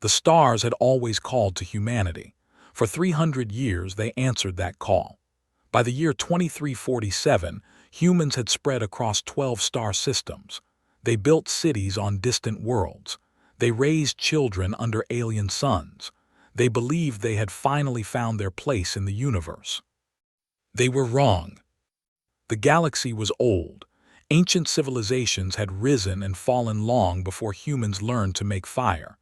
The stars had always called to humanity. For 300 years they answered that call. By the year 2347, humans had spread across 12 star systems. They built cities on distant worlds. They raised children under alien suns. They believed they had finally found their place in the universe. They were wrong. The galaxy was old. Ancient civilizations had risen and fallen long before humans learned to make fire.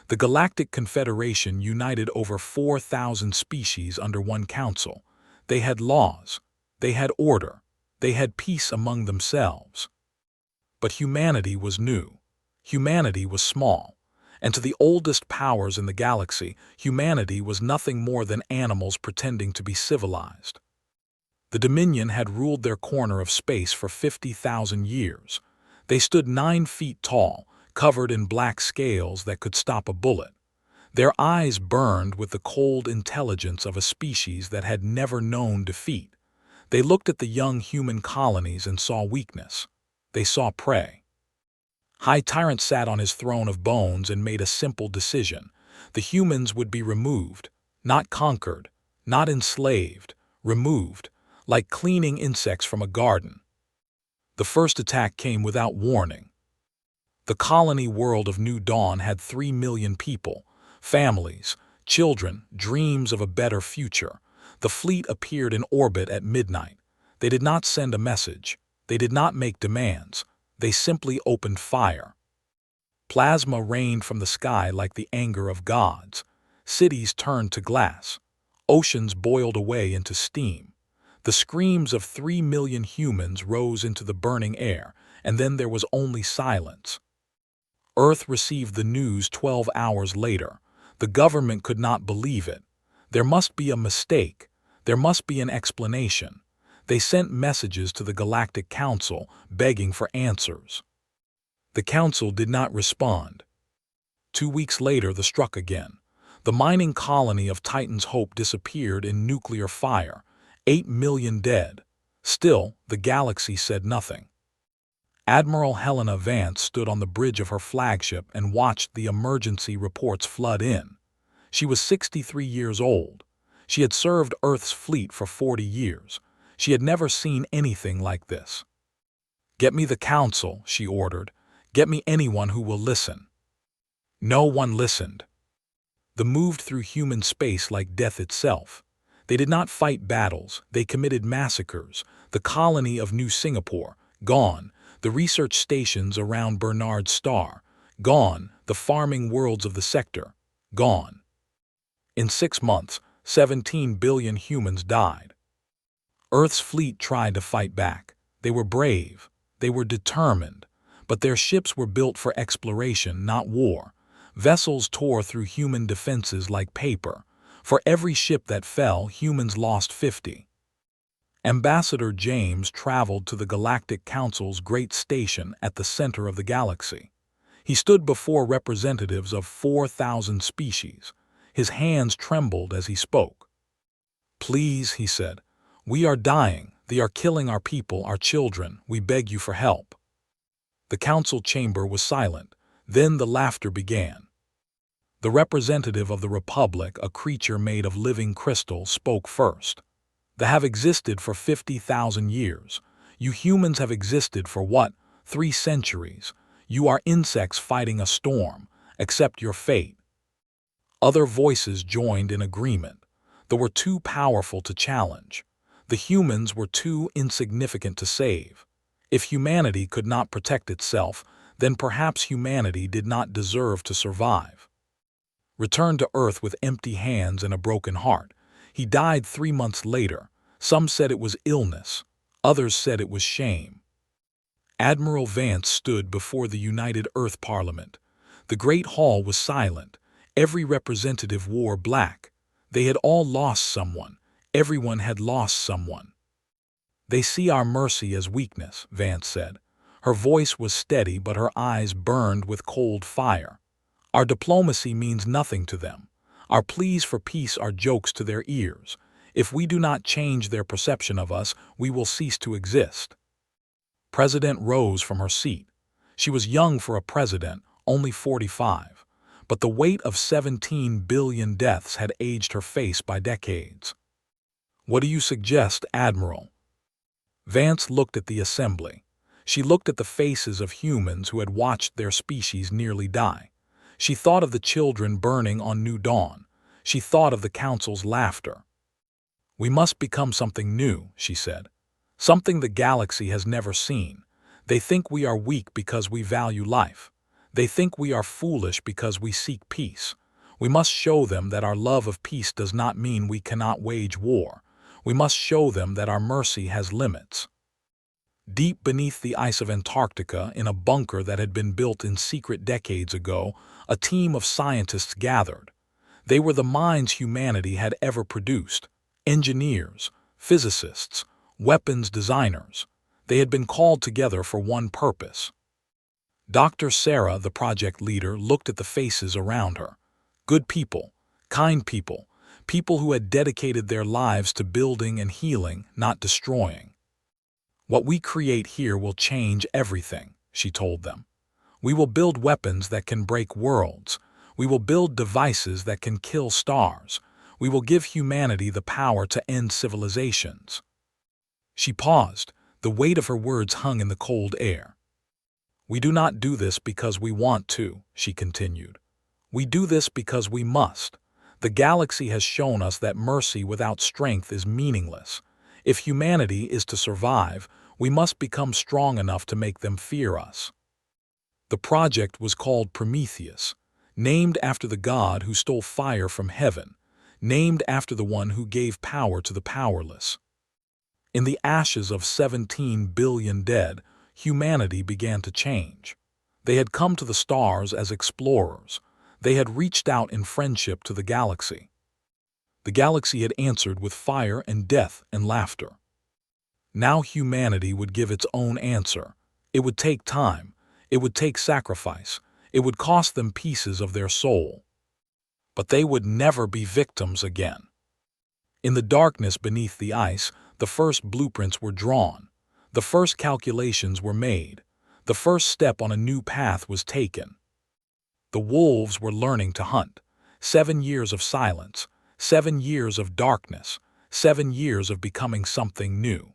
The Galactic Confederation united over 4,000 species under one council. They had laws. They had order. They had peace among themselves. But humanity was new. Humanity was small. And to the oldest powers in the galaxy, humanity was nothing more than animals pretending to be civilized. The Dominion had ruled their corner of space for 50,000 years. They stood 9 feet tall, covered in black scales that could stop a bullet. Their eyes burned with the cold intelligence of a species that had never known defeat. They looked at the young human colonies and saw weakness. They saw prey. High Tyrant sat on his throne of bones and made a simple decision. The humans would be removed, not conquered, not enslaved, removed, like cleaning insects from a garden. The first attack came without warning. The colony world of New Dawn had 3 million people, families, children, dreams of a better future. The fleet appeared in orbit at midnight. They did not send a message. They did not make demands. They simply opened fire. Plasma rained from the sky like the anger of gods. Cities turned to glass. Oceans boiled away into steam. The screams of 3 million humans rose into the burning air, and then there was only silence. Earth received the news 12 hours later. The government could not believe it. There must be a mistake. There must be an explanation. They sent messages to the Galactic Council, begging for answers. The Council did not respond. 2 weeks later, the struck again. The mining colony of Titan's Hope disappeared in nuclear fire. 8 million dead. Still, the galaxy said nothing. Admiral Helena Vance stood on the bridge of her flagship and watched the emergency reports flood in. She was 63 years old. She had served Earth's fleet for 40 years. She had never seen anything like this. "Get me the council," she ordered. "Get me anyone who will listen." No one listened. They moved through human space like death itself. They did not fight battles, they committed massacres. The colony of New Singapore, gone. The research stations around Bernard's Star, gone. The farming worlds of the sector, gone. In 6 months, 17 billion humans died. Earth's fleet tried to fight back. They were brave. They were determined. But their ships were built for exploration, not war. Vessels tore through human defenses like paper. For every ship that fell, humans lost 50. Ambassador James traveled to the Galactic Council's great station at the center of the galaxy. He stood before representatives of 4,000 species. His hands trembled as he spoke. "Please," he said, "we are dying. They are killing our people, our children. We beg you for help." The council chamber was silent. Then the laughter began. The representative of the Republic, a creature made of living crystal, spoke first. "They have existed for 50,000 years. You humans have existed for what? 3 centuries. You are insects fighting a storm. Accept your fate." Other voices joined in agreement. They were too powerful to challenge. The humans were too insignificant to save. If humanity could not protect itself, then perhaps humanity did not deserve to survive. Returned to Earth with empty hands and a broken heart. He died 3 months later. Some said it was illness. Others said it was shame. Admiral Vance stood before the United Earth Parliament. The Great Hall was silent. Every representative wore black. They had all lost someone. Everyone had lost someone. "They see our mercy as weakness," Vance said. Her voice was steady, but her eyes burned with cold fire. "Our diplomacy means nothing to them. Our pleas for peace are jokes to their ears. If we do not change their perception of us, we will cease to exist." President rose from her seat. She was young for a president, only 45. but the weight of 17 billion deaths had aged her face by decades. "What do you suggest, Admiral?" Vance looked at the assembly. She looked at the faces of humans who had watched their species nearly die. She thought of the children burning on New Dawn. She thought of the Council's laughter. "We must become something new," she said. "Something the galaxy has never seen. They think we are weak because we value life. They think we are foolish because we seek peace. We must show them that our love of peace does not mean we cannot wage war. We must show them that our mercy has limits." Deep beneath the ice of Antarctica, in a bunker that had been built in secret decades ago, a team of scientists gathered. They were the minds humanity had ever produced: engineers, physicists, weapons designers. They had been called together for one purpose. Dr. Sarah, the project leader, looked at the faces around her. Good people, kind people, people who had dedicated their lives to building and healing, not destroying. "What we create here will change everything," she told them. "We will build weapons that can break worlds. We will build devices that can kill stars. We will give humanity the power to end civilizations." She paused. The weight of her words hung in the cold air. "We do not do this because we want to," she continued. "We do this because we must. The galaxy has shown us that mercy without strength is meaningless. If humanity is to survive, we must become strong enough to make them fear us." The project was called Prometheus, named after the god who stole fire from heaven, named after the one who gave power to the powerless. In the ashes of 17 billion dead, humanity began to change. They had come to the stars as explorers. They had reached out in friendship to the galaxy. The galaxy had answered with fire and death and laughter. Now humanity would give its own answer. It would take time. It would take sacrifice. It would cost them pieces of their soul. But they would never be victims again. In the darkness beneath the ice, the first blueprints were drawn. The first calculations were made. The first step on a new path was taken. The wolves were learning to hunt. 7 years of silence, 7 years of darkness, 7 years of becoming something new.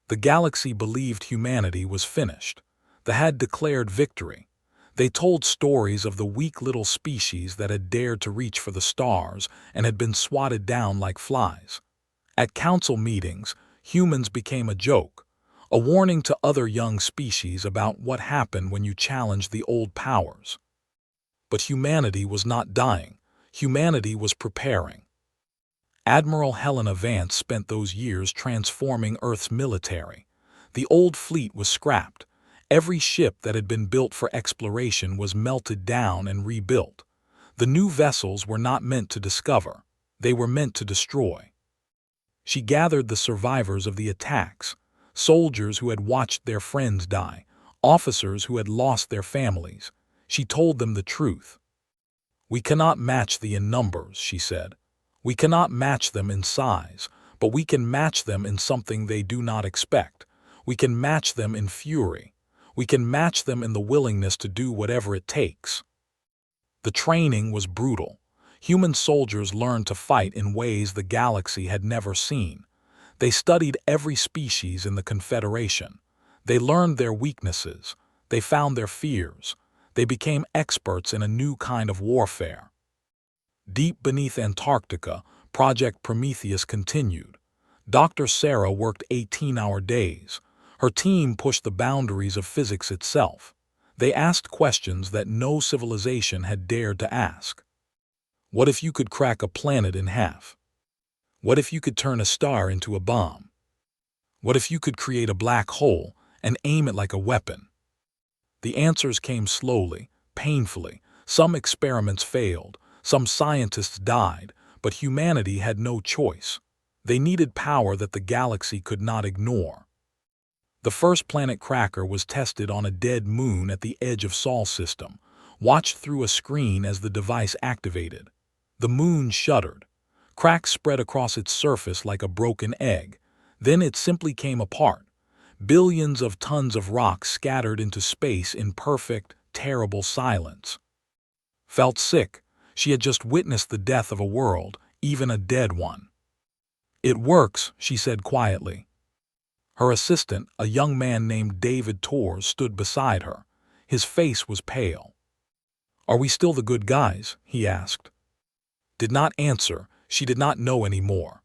The galaxy believed humanity was finished. They had declared victory. They told stories of the weak little species that had dared to reach for the stars and had been swatted down like flies. At council meetings, humans became a joke, a warning to other young species about what happened when you challenged the old powers. But humanity was not dying. Humanity was preparing. Admiral Helena Vance spent those years transforming Earth's military. The old fleet was scrapped. Every ship that had been built for exploration was melted down and rebuilt. The new vessels were not meant to discover. They were meant to destroy. She gathered the survivors of the attacks, soldiers who had watched their friends die, officers who had lost their families. She told them the truth. "We cannot match them in numbers," she said. "We cannot match them in size, but we can match them in something they do not expect. We can match them in fury. We can match them in the willingness to do whatever it takes." The training was brutal. Human soldiers learned to fight in ways the galaxy had never seen. They studied every species in the Confederation. They learned their weaknesses. They found their fears. They became experts in a new kind of warfare. Deep beneath Antarctica, Project Prometheus continued. Dr. Sarah worked 18-hour days. Her team pushed the boundaries of physics itself. They asked questions that no civilization had dared to ask. What if you could crack a planet in half? What if you could turn a star into a bomb? What if you could create a black hole and aim it like a weapon? The answers came slowly, painfully. Some experiments failed. Some scientists died, but humanity had no choice. They needed power that the galaxy could not ignore. The first planet cracker was tested on a dead moon at the edge of Sol system, watched through a screen as the device activated. The moon shuddered. Cracks spread across its surface like a broken egg. Then it simply came apart. Billions of tons of rock scattered into space in perfect, terrible silence. Felt sick. She had just witnessed the death of a world, even a dead one. "It works," she said quietly. Her assistant, a young man named David Torres, stood beside her. His face was pale. "Are we still the good guys?" he asked. Did not answer. She did not know anymore.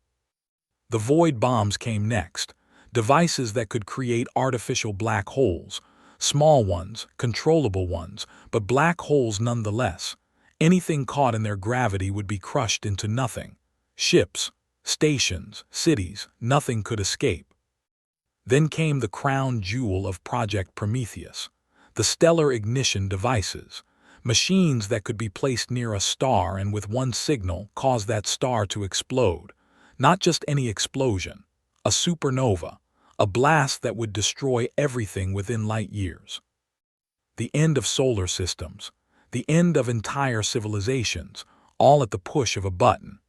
The void bombs came next, devices that could create artificial black holes, small ones, controllable ones, but black holes nonetheless. Anything caught in their gravity would be crushed into nothing. Ships, stations, cities, nothing could escape. Then came the crown jewel of Project Prometheus, the stellar ignition devices, machines that could be placed near a star and with one signal cause that star to explode. Not just any explosion, a supernova, a blast that would destroy everything within light years. The end of solar systems, the end of entire civilizations, all at the push of a button.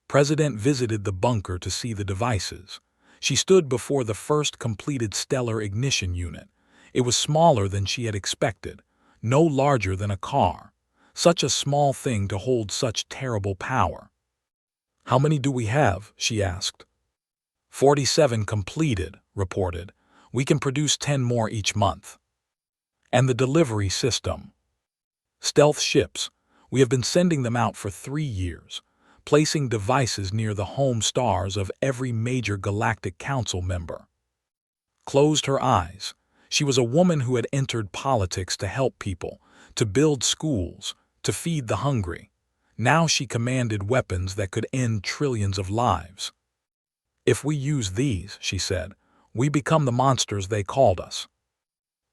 President visited the bunker to see the devices. She stood before the first completed stellar ignition unit. It was smaller than she had expected, no larger than a car. Such a small thing to hold such terrible power. "How many do we have?" she asked. 47 completed, reported. "We can produce 10 more each month." "And the delivery system?" "Stealth ships. We have been sending them out for 3 years, placing devices near the home stars of every major Galactic Council member." Closed her eyes. She was a woman who had entered politics to help people, to build schools, to feed the hungry. Now she commanded weapons that could end trillions of lives. "If we use these," she said, "we become the monsters they called us."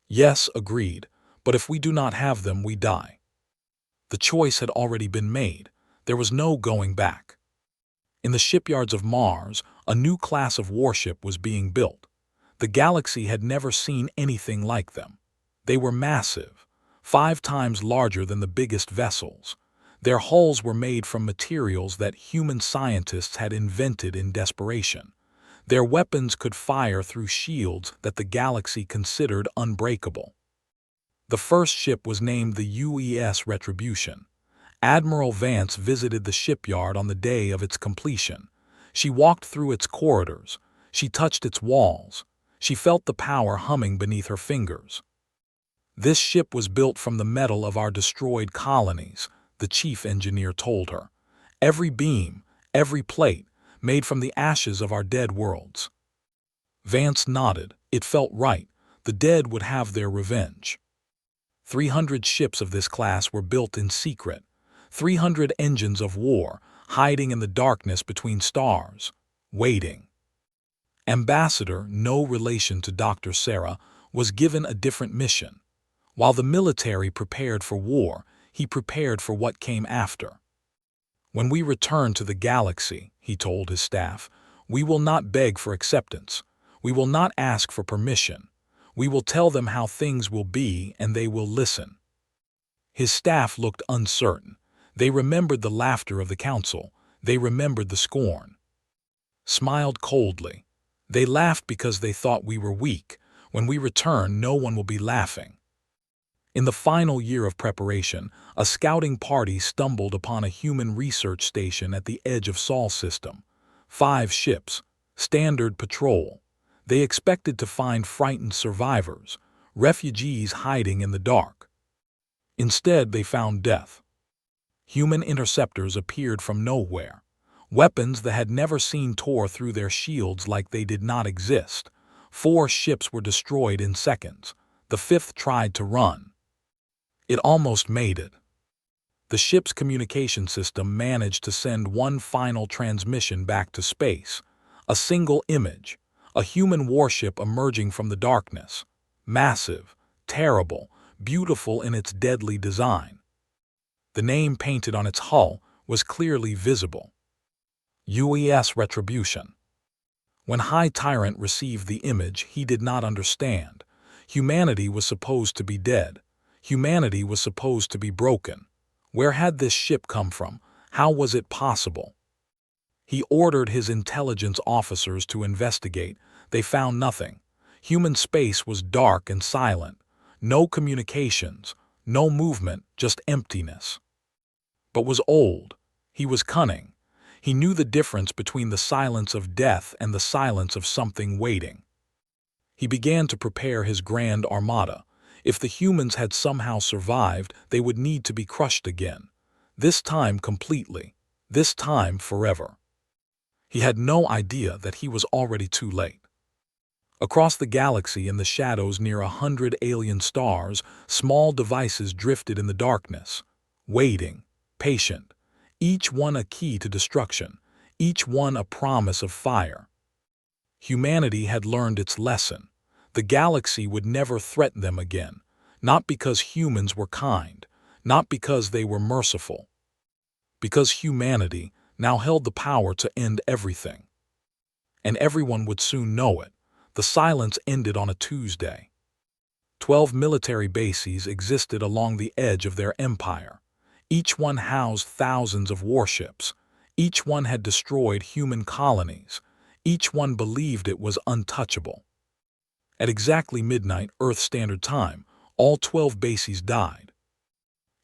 "Yes," agreed, "but if we do not have them, we die." The choice had already been made. There was no going back. In the shipyards of Mars, a new class of warship was being built. The galaxy had never seen anything like them. They were massive, 5 times larger than the biggest vessels. Their hulls were made from materials that human scientists had invented in desperation. Their weapons could fire through shields that the galaxy considered unbreakable. The first ship was named the UES Retribution. Admiral Vance visited the shipyard on the day of its completion. She walked through its corridors. She touched its walls. She felt the power humming beneath her fingers. "This ship was built from the metal of our destroyed colonies," the chief engineer told her. "Every beam, every plate, made from the ashes of our dead worlds." Vance nodded. It felt right. The dead would have their revenge. 300 ships of this class were built in secret. 300 engines of war, hiding in the darkness between stars, waiting. Ambassador, no relation to Dr. Sarah, was given a different mission. While the military prepared for war, he prepared for what came after. "When we return to the galaxy," he told his staff, "we will not beg for acceptance. We will not ask for permission. We will tell them how things will be, and they will listen." His staff looked uncertain. They remembered the laughter of the council. They remembered the scorn. Smiled coldly. "They laughed because they thought we were weak. When we return, no one will be laughing." In the final year of preparation, a scouting party stumbled upon a human research station at the edge of Sol system. 5 ships, standard patrol. They expected to find frightened survivors, refugees hiding in the dark. Instead, they found death. Human interceptors appeared from nowhere. Weapons that had never seen tore through their shields like they did not exist. 4 ships were destroyed in seconds. The 5th tried to run. It almost made it. The ship's communication system managed to send one final transmission back to space. A single image. A human warship emerging from the darkness. Massive, terrible, beautiful in its deadly design. The name painted on its hull was clearly visible. UES Retribution. When High Tyrant received the image, he did not understand. Humanity was supposed to be dead. Humanity was supposed to be broken. Where had this ship come from? How was it possible? He ordered his intelligence officers to investigate. They found nothing. Human space was dark and silent. No communications, no movement, just emptiness. But was old. He was cunning. He knew the difference between the silence of death and the silence of something waiting. He began to prepare his grand armada. If the humans had somehow survived, they would need to be crushed again. This time completely. This time forever. He had no idea that he was already too late. Across the galaxy in the shadows near 100 alien stars, small devices drifted in the darkness, waiting, patient, each one a key to destruction, each one a promise of fire. Humanity had learned its lesson. The galaxy would never threaten them again, not because humans were kind, not because they were merciful, because humanity now held the power to end everything. And everyone would soon know it. The silence ended on a Tuesday. 12 military bases existed along the edge of their empire. Each one housed thousands of warships. Each one had destroyed human colonies. Each one believed it was untouchable. At exactly midnight Earth Standard Time, all 12 bases died.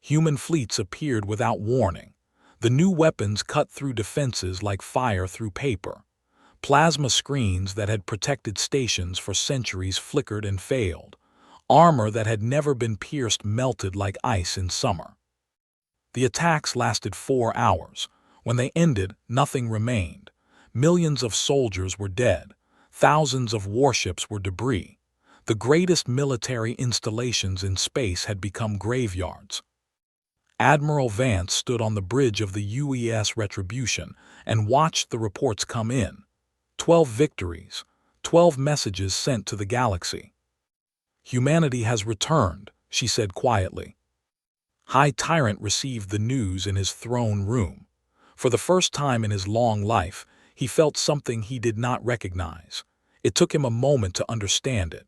Human fleets appeared without warning. The new weapons cut through defenses like fire through paper. Plasma screens that had protected stations for centuries flickered and failed. Armor that had never been pierced melted like ice in summer. The attacks lasted 4 hours. When they ended, nothing remained. Millions of soldiers were dead. Thousands of warships were debris. The greatest military installations in space had become graveyards. Admiral Vance stood on the bridge of the UES Retribution and watched the reports come in. 12 victories, 12 messages sent to the galaxy. Humanity has returned, she said quietly. High Tyrant received the news in his throne room. For the first time in his long life, he felt something he did not recognize. It took him a moment to understand it.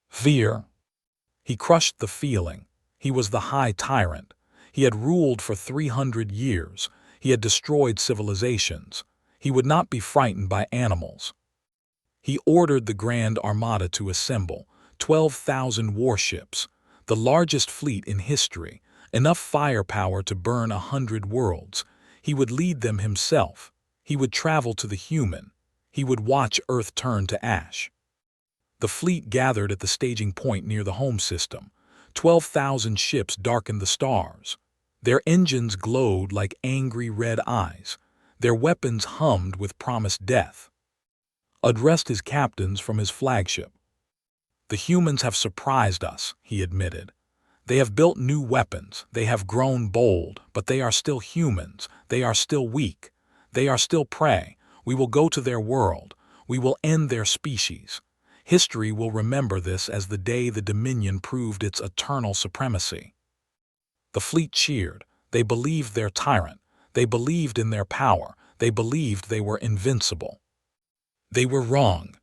Fear. He crushed the feeling. He was the High Tyrant. He had ruled for 300 years. He had destroyed civilizations. He would not be frightened by animals. He ordered the Grand Armada to assemble, 12,000 warships, the largest fleet in history, enough firepower to burn 100 worlds. He would lead them himself. He would travel to the human. He would watch Earth turn to ash. The fleet gathered at the staging point near the home system. 12,000 ships darkened the stars. Their engines glowed like angry red eyes. Their weapons hummed with promised death. Addressed his captains from his flagship. The humans have surprised us, he admitted. They have built new weapons, they have grown bold, but they are still humans, they are still weak, they are still prey. We will go to their world, we will end their species. History will remember this as the day the Dominion proved its eternal supremacy. The fleet cheered. They believed their tyrant. They believed in their power. They believed they were invincible. They were wrong.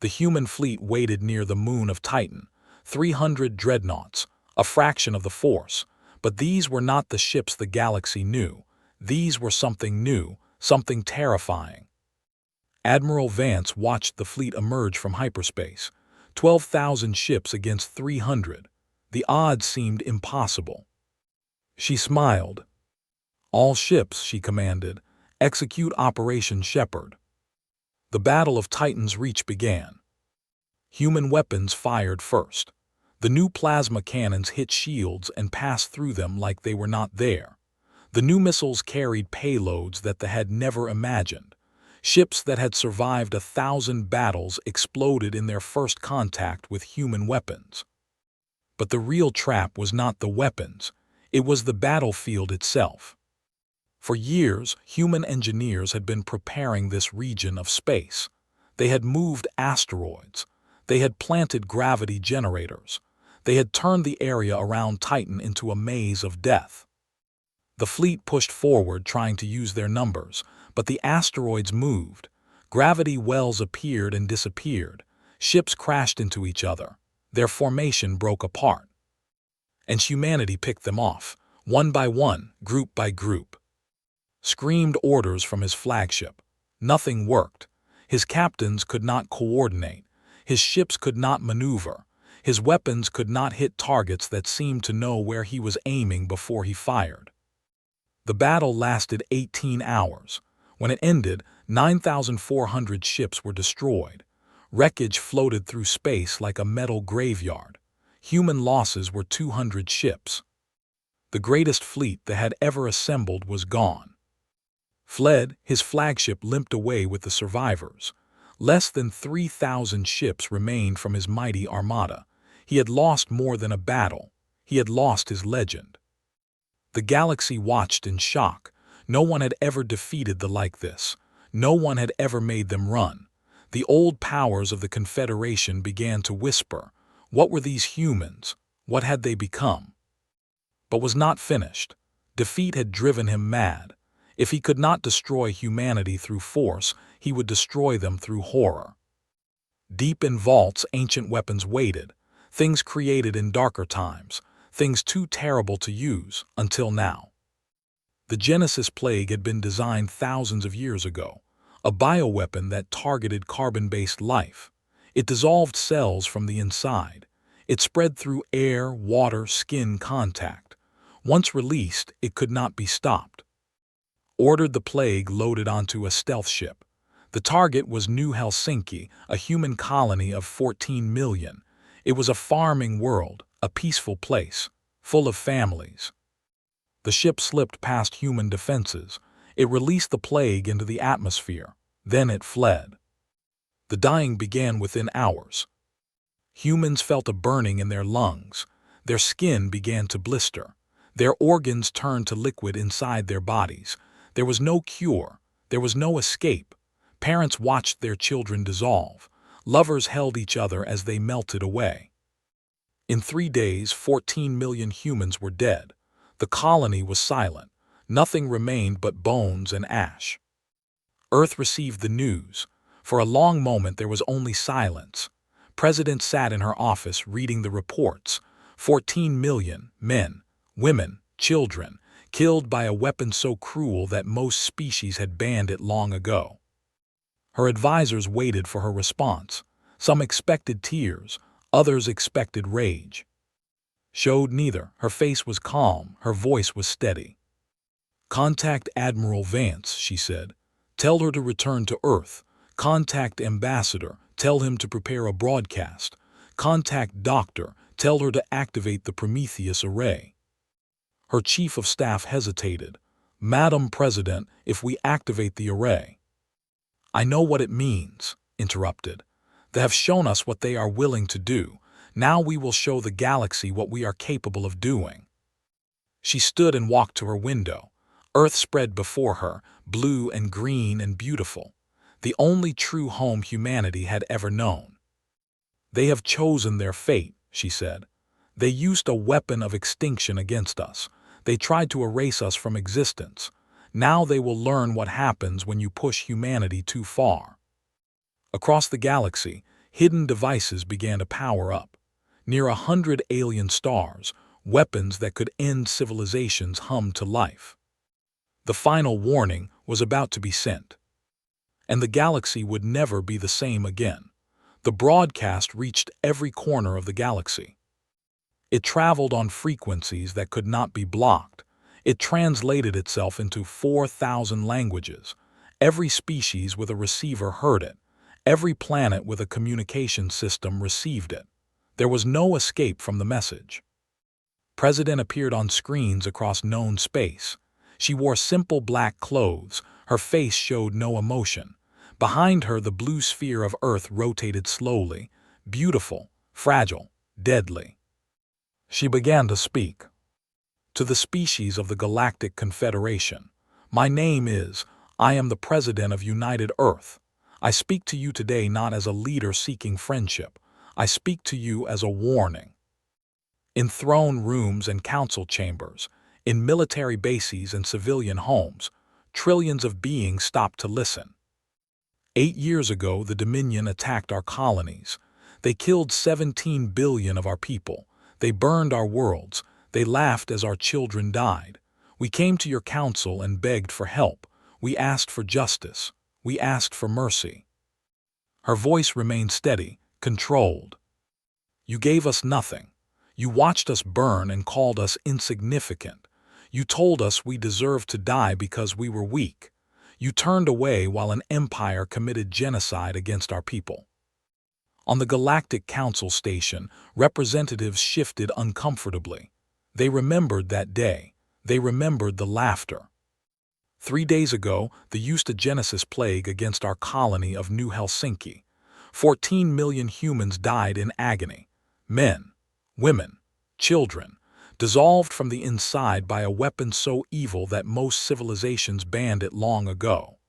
The human fleet waited near the moon of Titan, 300 dreadnoughts, a fraction of the force. But these were not the ships the galaxy knew. These were something new, something terrifying. Admiral Vance watched the fleet emerge from hyperspace. 12,000 ships against 300. The odds seemed impossible. She smiled. All ships, she commanded, execute Operation Shepherd. The Battle of Titan's Reach began. Human weapons fired first. The new plasma cannons hit shields and passed through them like they were not there. The new missiles carried payloads that they had never imagined. Ships that had survived 1,000 battles exploded in their first contact with human weapons. But the real trap was not the weapons. It was the battlefield itself. For years, human engineers had been preparing this region of space. They had moved asteroids. They had planted gravity generators. They had turned the area around Titan into a maze of death. The fleet pushed forward trying to use their numbers, but the asteroids moved. Gravity wells appeared and disappeared. Ships crashed into each other. Their formation broke apart. And humanity picked them off, one by one, group by group. Screamed orders from his flagship. Nothing worked. His captains could not coordinate. His ships could not maneuver. His weapons could not hit targets that seemed to know where he was aiming before he fired. The battle lasted 18 hours. When it ended, 9,400 ships were destroyed. Wreckage floated through space like a metal graveyard. Human losses were 200 ships. The greatest fleet that had ever assembled was gone. Fled, his flagship limped away with the survivors. Less than 3,000 ships remained from his mighty armada. He had lost more than a battle. He had lost his legend. The galaxy watched in shock. No one had ever defeated the like this. No one had ever made them run. The old powers of the Confederation began to whisper. What were these humans? What had they become? But was not finished. Defeat had driven him mad. If he could not destroy humanity through force, he would destroy them through horror. Deep in vaults, ancient weapons waited, things created in darker times, things too terrible to use until now. The Genesis plague had been designed thousands of years ago, a bioweapon that targeted carbon-based life. It dissolved cells from the inside. It spread through air, water, skin contact. Once released, it could not be stopped. Ordered, the plague loaded onto a stealth ship. The target was New Helsinki, a human colony of 14 million. It was a farming world, a peaceful place, full of families. The ship slipped past human defenses. It released the plague into the atmosphere. Then it fled. The dying began within hours. Humans felt a burning in their lungs. Their skin began to blister. Their organs turned to liquid inside their bodies. There was no cure. There was no escape. Parents watched their children dissolve. Lovers held each other as they melted away. In 3 days, 14 million humans were dead. The colony was silent. Nothing remained but bones and ash. Earth received the news. For a long moment there was only silence. President sat in her office reading the reports. 14 million men, women, children, killed by a weapon so cruel that most species had banned it long ago. Her advisors waited for her response. Some expected tears, others expected rage. Showed neither. Her face was calm, her voice was steady. "Contact Admiral Vance," she said. "Tell her to return to Earth. Contact Ambassador. Tell him to prepare a broadcast. Contact Doctor. Tell her to activate the Prometheus array." Her chief of staff hesitated. "Madam President, if we activate the array—" "I know what it means," interrupted. "They have shown us what they are willing to do. Now we will show the galaxy what we are capable of doing." She stood and walked to her window. Earth spread before her, blue and green and beautiful. The only true home humanity had ever known. "They have chosen their fate," she said. "They used a weapon of extinction against us. They tried to erase us from existence. Now they will learn what happens when you push humanity too far." Across the galaxy, hidden devices began to power up. Near 100 alien stars, weapons that could end civilizations hummed to life. The final warning was about to be sent. And the galaxy would never be the same again. The broadcast reached every corner of the galaxy. It traveled on frequencies that could not be blocked. It translated itself into 4,000 languages. Every species with a receiver heard it. Every planet with a communication system received it. There was no escape from the message. President appeared on screens across known space. She wore simple black clothes. Her face showed no emotion. Behind her, the blue sphere of Earth rotated slowly, beautiful, fragile, deadly. She began to speak. "To the species of the Galactic Confederation, my name is, I am the President of United Earth. I speak to you today not as a leader seeking friendship. I speak to you as a warning." In throne rooms and council chambers, in military bases and civilian homes, trillions of beings stopped to listen. 8 years ago, the Dominion attacked our colonies. They killed 17 billion of our people. They burned our worlds. They laughed as our children died. We came to your council and begged for help. We asked for justice. We asked for mercy. Her voice remained steady, controlled. You gave us nothing. You watched us burn and called us insignificant. You told us we deserved to die because we were weak. You turned away while an empire committed genocide against our people. On the Galactic Council station, representatives shifted uncomfortably. They remembered that day. They remembered the laughter. 3 days ago, the eustagenesis plague against our colony of New Helsinki. 14 million humans died in agony. Men, women, children, dissolved from the inside by a weapon so evil that most civilizations banned it long ago.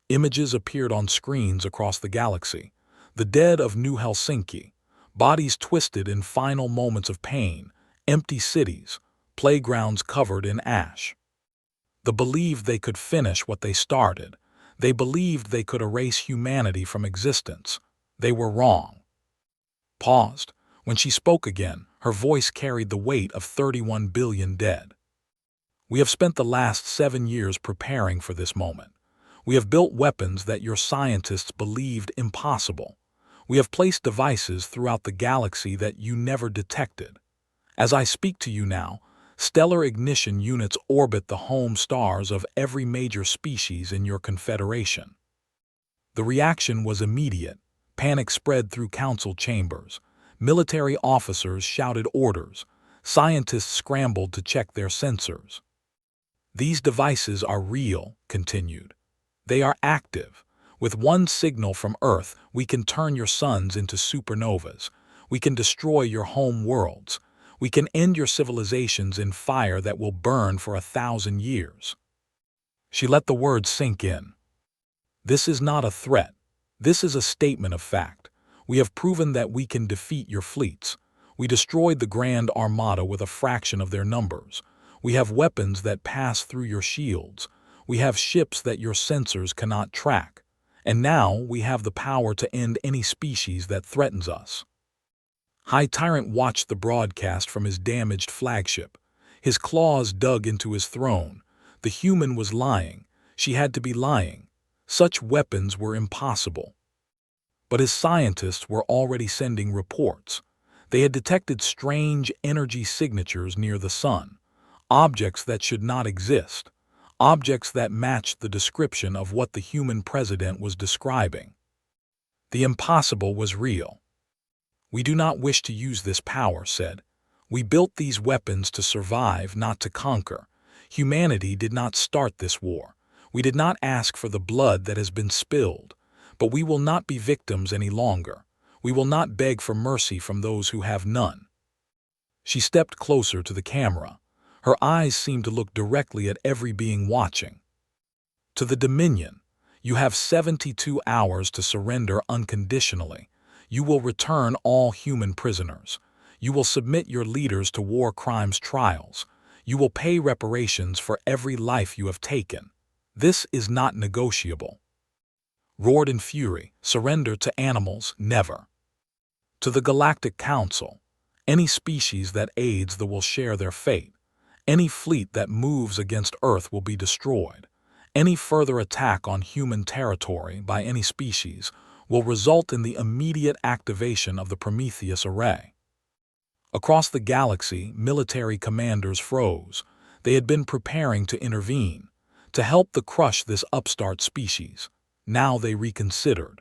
Images appeared on screens across the galaxy. The dead of New Helsinki, bodies twisted in final moments of pain, empty cities, playgrounds covered in ash. They believed they could finish what they started. They believed they could erase humanity from existence. They were wrong. Paused. When she spoke again, her voice carried the weight of 31 billion dead. We have spent the last 7 years preparing for this moment. We have built weapons that your scientists believed impossible. We have placed devices throughout the galaxy that you never detected. As I speak to you now, stellar ignition units orbit the home stars of every major species in your confederation. The reaction was immediate. Panic spread through council chambers. Military officers shouted orders. Scientists scrambled to check their sensors. These devices are real, continued. They are active. With one signal from Earth, we can turn your suns into supernovas. We can destroy your home worlds. We can end your civilizations in fire that will burn for 1,000 years. She let the words sink in. This is not a threat. This is a statement of fact. We have proven that we can defeat your fleets. We destroyed the Grand Armada with a fraction of their numbers. We have weapons that pass through your shields. We have ships that your sensors cannot track. And now we have the power to end any species that threatens us. High Tyrant watched the broadcast from his damaged flagship. His claws dug into his throne. The human was lying. She had to be lying. Such weapons were impossible. But his scientists were already sending reports. They had detected strange energy signatures near the sun, objects that should not exist, objects that matched the description of what the human president was describing. The impossible was real. We do not wish to use this power, said. We built these weapons to survive, not to conquer. Humanity did not start this war. We did not ask for the blood that has been spilled. But we will not be victims any longer. We will not beg for mercy from those who have none. She stepped closer to the camera. Her eyes seemed to look directly at every being watching. To the Dominion, you have 72 hours to surrender unconditionally. You will return all human prisoners. You will submit your leaders to war crimes trials. You will pay reparations for every life you have taken. This is not negotiable. Roared in fury, surrender to animals, never. To the Galactic Council, any species that aids the will share their fate. Any fleet that moves against Earth will be destroyed. Any further attack on human territory by any species will result in the immediate activation of the Prometheus Array. Across the galaxy, military commanders froze. They had been preparing to intervene, to help crush this upstart species. Now they reconsidered.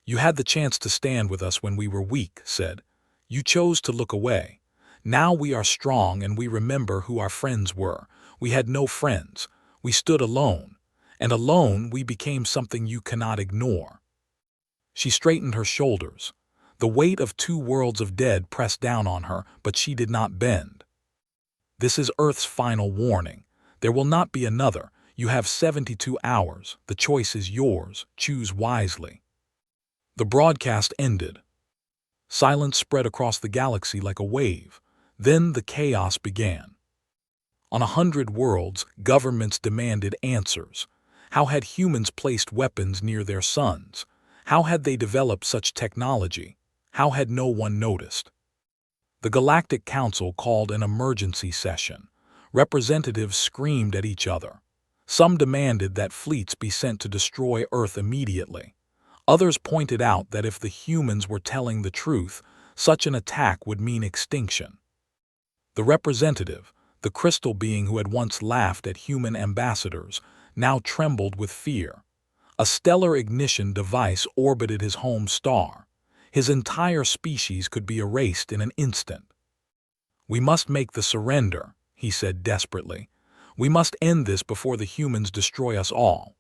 You had the chance to stand with us when we were weak, said. You chose to look away. Now we are strong and we remember who our friends were. We had no friends. We stood alone. And alone we became something you cannot ignore. She straightened her shoulders. The weight of 2 worlds of dead pressed down on her, but she did not bend. This is Earth's final warning. There will not be another. You have 72 hours. The choice is yours. Choose wisely. The broadcast ended. Silence spread across the galaxy like a wave. Then the chaos began. On 100 worlds, governments demanded answers. How had humans placed weapons near their suns? How had they developed such technology? How had no one noticed? The Galactic Council called an emergency session. Representatives screamed at each other. Some demanded that fleets be sent to destroy Earth immediately. Others pointed out that if the humans were telling the truth, Such an attack would mean extinction. The representative, the crystal being who had once laughed at human ambassadors, now trembled with fear. A stellar ignition device orbited his home star. His entire species could be erased in an instant. "We must make the surrender," he said desperately. "We must end this before the humans destroy us all."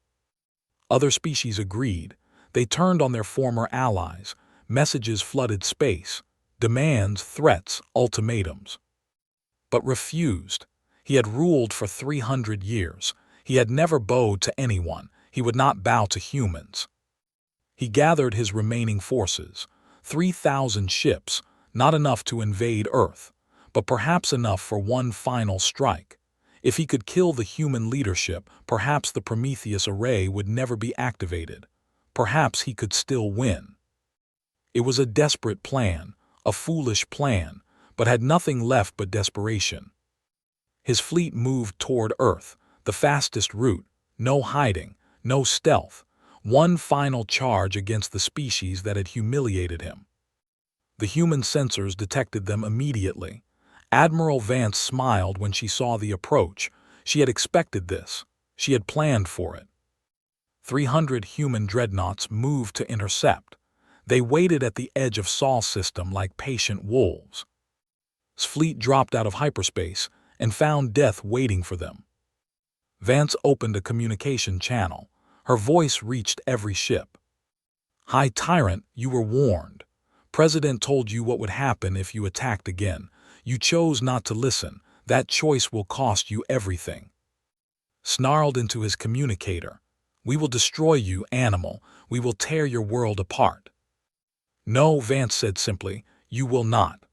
Other species agreed. They turned on their former allies. Messages flooded space. Demands, threats, ultimatums. But refused. He had ruled for 300 years. He had never bowed to anyone. He would not bow to humans. He gathered his remaining forces. 3,000 ships, not enough to invade Earth, but perhaps enough for one final strike. If he could kill the human leadership, perhaps the Prometheus array would never be activated. Perhaps he could still win. It was a desperate plan, a foolish plan, but had nothing left but desperation. His fleet moved toward Earth, the fastest route, no hiding, no stealth, one final charge against the species that had humiliated him. The human sensors detected them immediately. Admiral Vance smiled when she saw the approach. She had expected this. She had planned for it. 300 human dreadnoughts moved to intercept. They waited at the edge of Sol's system like patient wolves. His fleet dropped out of hyperspace and found death waiting for them. Vance opened a communication channel. Her voice reached every ship. "High Tyrant, you were warned. President told you what would happen if you attacked again. You chose not to listen. That choice will cost you everything." Snarled into his communicator. "We will destroy you, animal. We will tear your world apart." "No," Vance said simply, "you will not."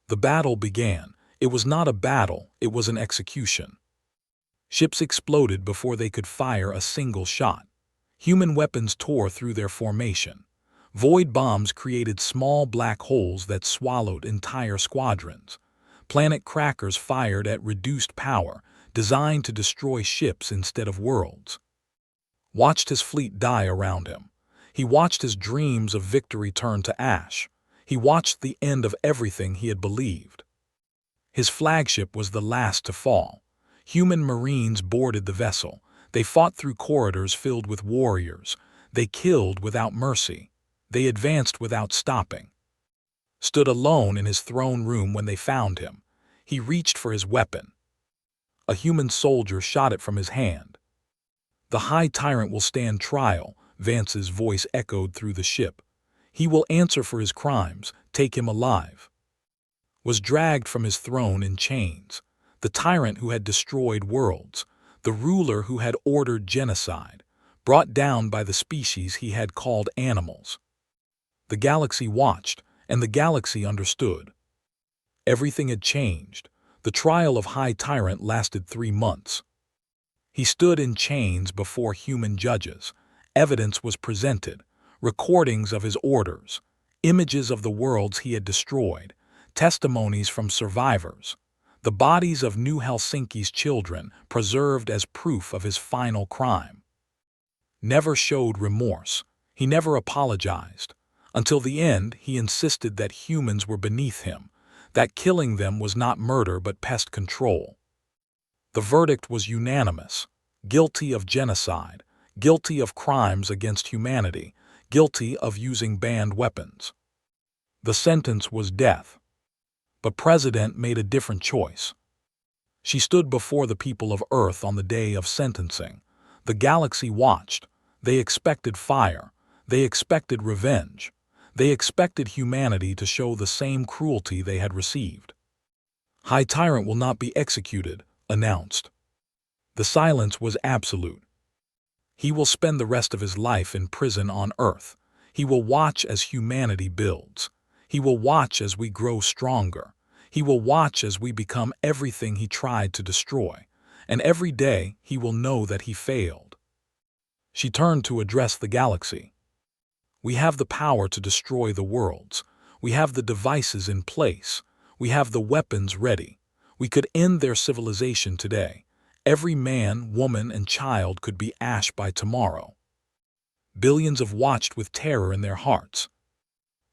The battle began. It was not a battle, it was an execution. Ships exploded before they could fire a single shot. Human weapons tore through their formation. Void bombs created small black holes that swallowed entire squadrons. Planet crackers fired at reduced power, designed to destroy ships instead of worlds. Watched his fleet die around him. He watched his dreams of victory turn to ash. He watched the end of everything he had believed. His flagship was the last to fall. Human Marines boarded the vessel. They fought through corridors filled with warriors. They killed without mercy. They advanced without stopping. Stood alone in his throne room when they found him. He reached for his weapon. A human soldier shot it from his hand. "The High Tyrant will stand trial," Vance's voice echoed through the ship. "He will answer for his crimes. Take him alive." Was dragged from his throne in chains. The tyrant who had destroyed worlds. The ruler who had ordered genocide. Brought down by the species he had called animals. The galaxy watched, and the galaxy understood. Everything had changed. The trial of High Tyrant lasted 3 months. He stood in chains before human judges. Evidence was presented. Recordings of his orders. Images of the worlds he had destroyed. Testimonies from survivors. The bodies of New Helsinki's children preserved as proof of his final crime. Never showed remorse. He never apologized. Until the end, he insisted that humans were beneath him, that killing them was not murder but pest control. The verdict was unanimous. Guilty of genocide, guilty of crimes against humanity, guilty of using banned weapons. The sentence was death. But President made a different choice. She stood before the people of Earth on the day of sentencing. The galaxy watched. They expected fire. They expected revenge. They expected humanity to show the same cruelty they had received. "High Tyrant will not be executed," announced. The silence was absolute. He will spend the rest of his life in prison on Earth. He will watch as humanity builds. He will watch as we grow stronger. He will watch as we become everything he tried to destroy. And every day he will know that he failed. She turned to address the galaxy. "We have the power to destroy the worlds. We have the devices in place. We have the weapons ready. We could end their civilization today. Every man, woman, and child could be ash by tomorrow." Billions have watched with terror in their hearts.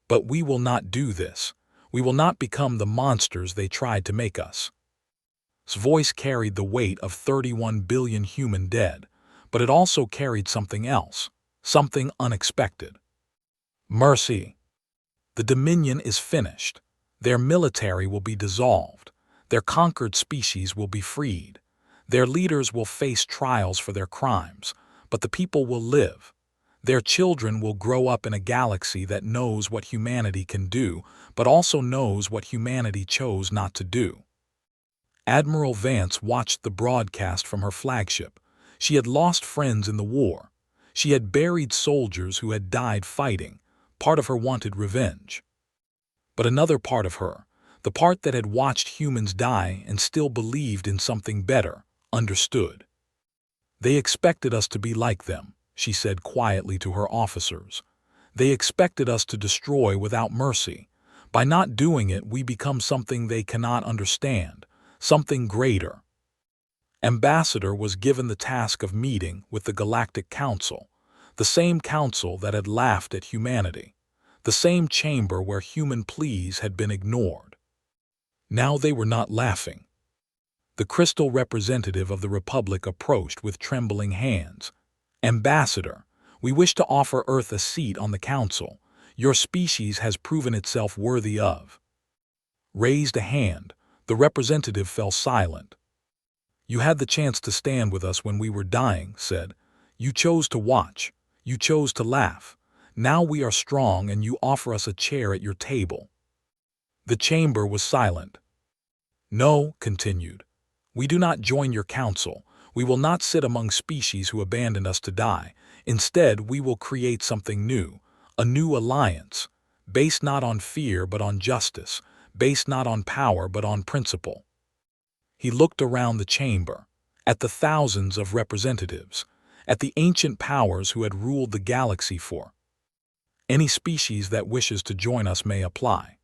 But we will not do this. We will not become the monsters they tried to make us. His voice carried the weight of 31 billion human dead, but it also carried something else, something unexpected. Mercy. The Dominion is finished. Their military will be dissolved. Their conquered species will be freed. Their leaders will face trials for their crimes, but the people will live. Their children will grow up in a galaxy that knows what humanity can do, but also knows what humanity chose not to do. Admiral Vance watched the broadcast from her flagship. She had lost friends in the war. She had buried soldiers who had died fighting. Part of her wanted revenge. But another part of her, the part that had watched humans die and still believed in something better, understood. They expected us to be like them, she said quietly to her officers. They expected us to destroy without mercy. By not doing it, we become something they cannot understand, something greater. Ambassador was given the task of meeting with the Galactic Council, the same council that had laughed at humanity, the same chamber where human pleas had been ignored. Now they were not laughing. The crystal representative of the Republic approached with trembling hands. Ambassador, we wish to offer Earth a seat on the Council. Your species has proven itself worthy of. Raised a hand, the representative fell silent. You had the chance to stand with us when we were dying, said. You chose to watch. You chose to laugh. Now we are strong and you offer us a chair at your table. The chamber was silent. No, continued. We do not join your council. We will not sit among species who abandoned us to die. Instead, we will create something new, a new alliance, based not on fear but on justice, based not on power but on principle. He looked around the chamber, at the thousands of representatives, at the ancient powers who had ruled the galaxy for. Any species that wishes to join us may apply.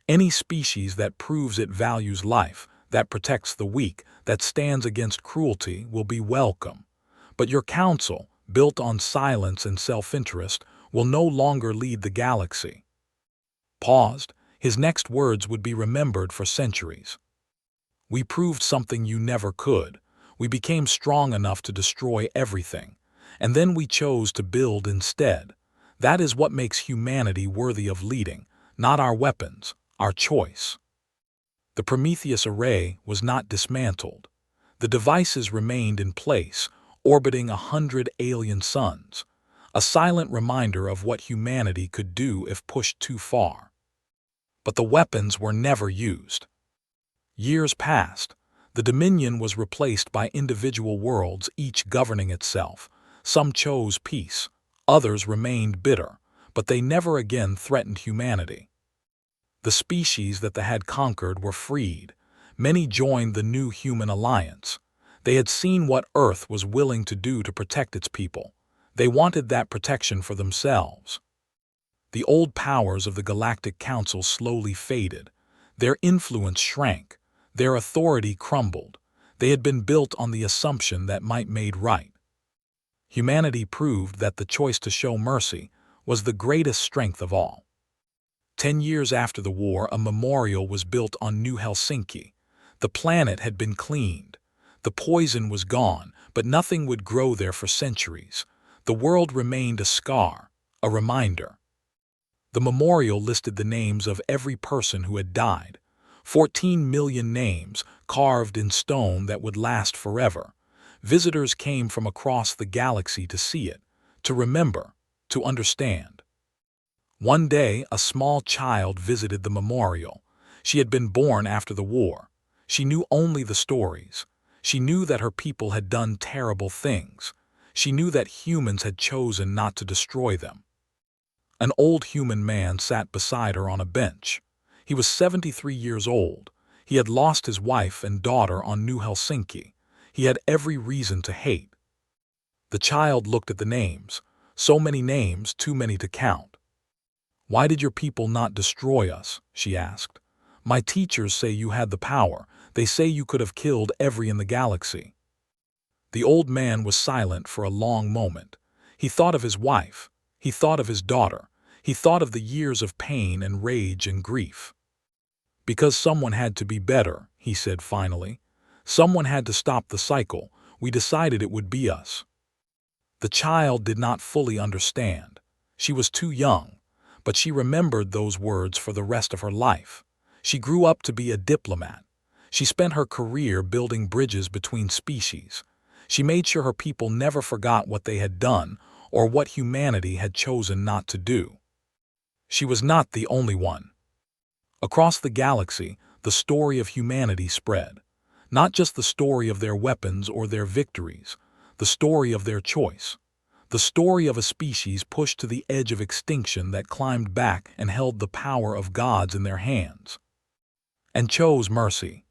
Any species that proves it values life, that protects the weak, that stands against cruelty will be welcome. But your council, built on silence and self-interest, will no longer lead the galaxy. Paused, his next words would be remembered for centuries. We proved something you never could. We became strong enough to destroy everything, and then we chose to build instead. That is what makes humanity worthy of leading, not our weapons, our choice. The Prometheus array was not dismantled. The devices remained in place, orbiting 100 alien suns, a silent reminder of what humanity could do if pushed too far. But the weapons were never used. Years passed. The Dominion was replaced by individual worlds, each governing itself. Some chose peace, others remained bitter, but they never again threatened humanity. The species that they had conquered were freed. Many joined the new human alliance. They had seen what Earth was willing to do to protect its people. They wanted that protection for themselves. The old powers of the Galactic Council slowly faded. Their influence shrank. Their authority crumbled. They had been built on the assumption that might made right. Humanity proved that the choice to show mercy was the greatest strength of all. 10 years after the war, a memorial was built on New Helsinki. The planet had been cleaned. The poison was gone, but nothing would grow there for centuries. The world remained a scar, a reminder. The memorial listed the names of every person who had died. 14 million names carved in stone that would last forever. Visitors came from across the galaxy to see it, to remember, to understand. One day, a small child visited the memorial. She had been born after the war. She knew only the stories. She knew that her people had done terrible things. She knew that humans had chosen not to destroy them. An old human man sat beside her on a bench. He was 73 years old. He had lost his wife and daughter on New Helsinki. He had every reason to hate. The child looked at the names. So many names, too many to count. Why did your people not destroy us? She asked. My teachers say you had the power. They say you could have killed every in the galaxy. The old man was silent for a long moment. He thought of his wife. He thought of his daughter. He thought of the years of pain and rage and grief. Because someone had to be better, he said finally. Someone had to stop the cycle. We decided it would be us. The child did not fully understand. She was too young, but she remembered those words for the rest of her life. She grew up to be a diplomat. She spent her career building bridges between species. She made sure her people never forgot what they had done or what humanity had chosen not to do. She was not the only one. Across the galaxy, the story of humanity spread. Not just the story of their weapons or their victories, the story of their choice. The story of a species pushed to the edge of extinction that climbed back and held the power of gods in their hands. And chose mercy.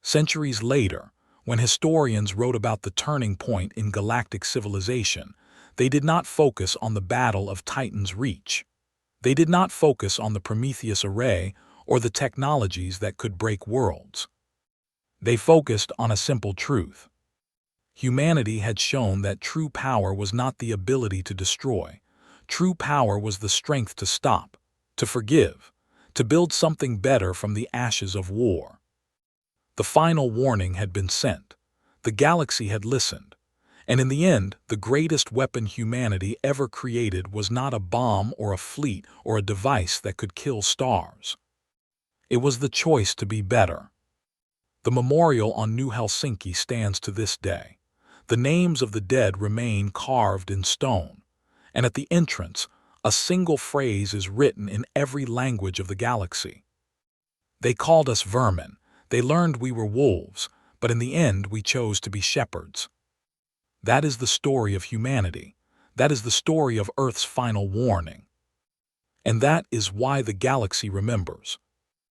Centuries later, when historians wrote about the turning point in galactic civilization, they did not focus on the battle of Titan's Reach. They did not focus on the Prometheus Array or the technologies that could break worlds. They focused on a simple truth. Humanity had shown that true power was not the ability to destroy. True power was the strength to stop, to forgive, to build something better from the ashes of war. The final warning had been sent. The galaxy had listened. And in the end, the greatest weapon humanity ever created was not a bomb or a fleet or a device that could kill stars. It was the choice to be better. The memorial on New Helsinki stands to this day. The names of the dead remain carved in stone, and at the entrance, a single phrase is written in every language of the galaxy. They called us vermin. They learned we were wolves, but in the end we chose to be shepherds. That is the story of humanity. That is the story of Earth's final warning. And that is why the galaxy remembers.